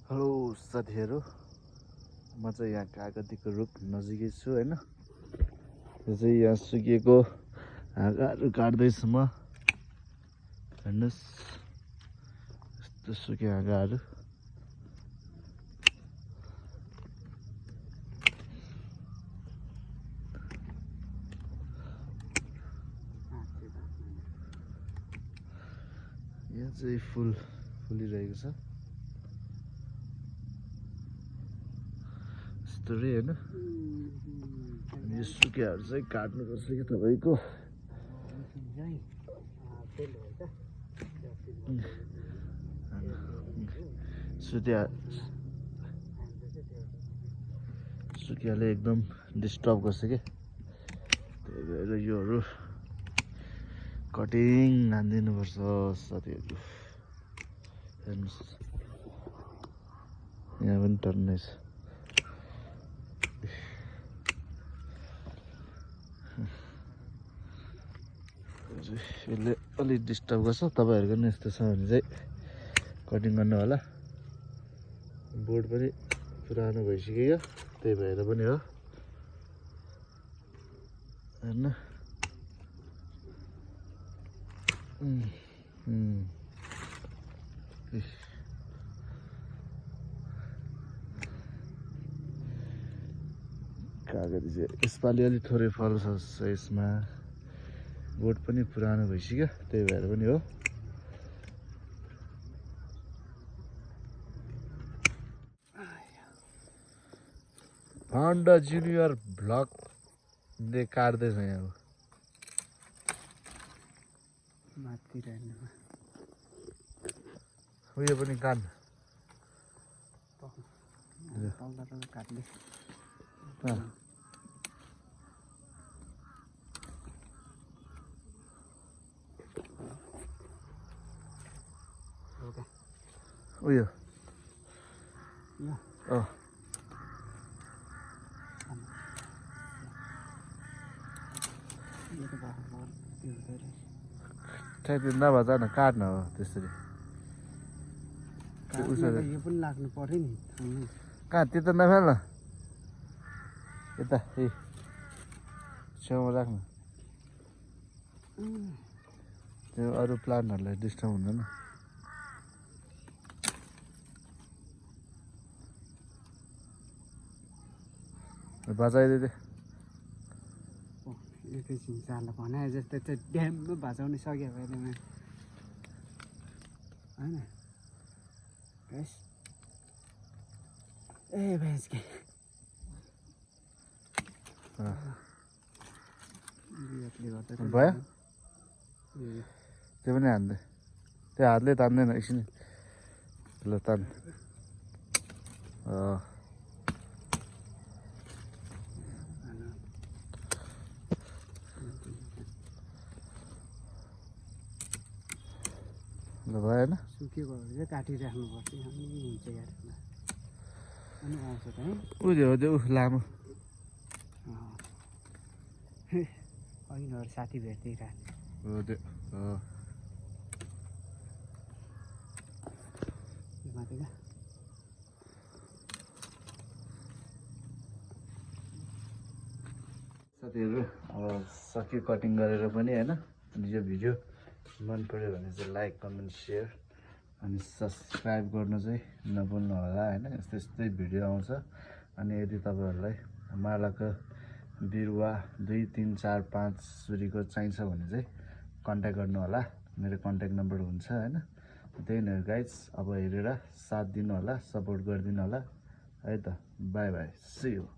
Hello साथीहरु, म चाहिँ यहाँ कागतीको रुख नजिकै छु हैन। यो चाहिँ यहाँ सुकेको हाँगाहरु काट्दैछु म। हेर्नुस्, यस्तो सुके हाँगाहरु। यहाँ चाहिँ फुल फुलिरहेको छ। यस्तो रे हैन। अनि यो सुकेहरु चाहिँ काट्नुपर्छ कि तपाईको। सुकियाले एकदम डिस्टर्ब गर्छ के, त्यही भएर योहरु कटिङ हान्दिनु पर्छ साथीहरु। हेर्नुस्, यहाँ पनि टर्नै छ। यसले अलिक डिस्टर्ब गर्छ। तपाईहरुको नि यस्तो छ भने चाहिँ कटिङ गर्नु होला। बोर्ड पनि पुरानो भइसक्यो, त्यही भएर पनि हो हैन। कागती चाहिँ यसपालि अलि थोरै फल छ यसमा। बोर्ड पनि पुरानो भइसक्यो, त्यही भएर पनि हो। फाउन्डर जुनियर ब्लग ले काट्दैछ यहाँ। उयो पनि काट्नु उयो नभए जान काट्न हो त्यसरी। यो पनि लाग्नु पर्यो नि। कहाँ त्यो नफाल्न, यता छेउमा राख्नु। त्यो अरू प्लान्टहरूलाई डिस्टर्ब हुँदैन। बजाइदिए एकैछिन चाल भने जस्तै चाहिँ ड्याममा भाजाउन सक्यो भने हैन। गाइस ए भैंस के भयो। त्यो पनि हान्दै, त्यो हातले तान्दैन एकछिन। ल तान्। ल भयो हैन। सुकेको चाहिँ काटिराख्नुपर्छ, अनि हुन्छ यार। अनि आउँछ त है। उयो त्यो लामो यिनीहरू साथी भेट्दै हो त्यो। साथीहरु, अब सक्यो कटिङ गरेर पनि हैन। अनि यो भिडियो मन पर्यो भने चाहिँ लाइक, कमेन्ट, सेयर अनि सब्सक्राइब गर्न चाहिँ नभुल्नु होला हैन। यस्तै भिडियो आउँछ। अनि यदि तपाईहरुलाई मालाको बिरुवा 2, 3, 4, 5 सुरीको चाहिन्छ भने चाहिँ कन्ट्याक्ट गर्नु होला। मेरो कन्ट्याक्ट नम्बर हुन्छ हैन। त्यही नै गाइज, अब हेरेर साथ दिनु होला, सपोर्ट गरिदिनु होला है त। Bye bye, see you.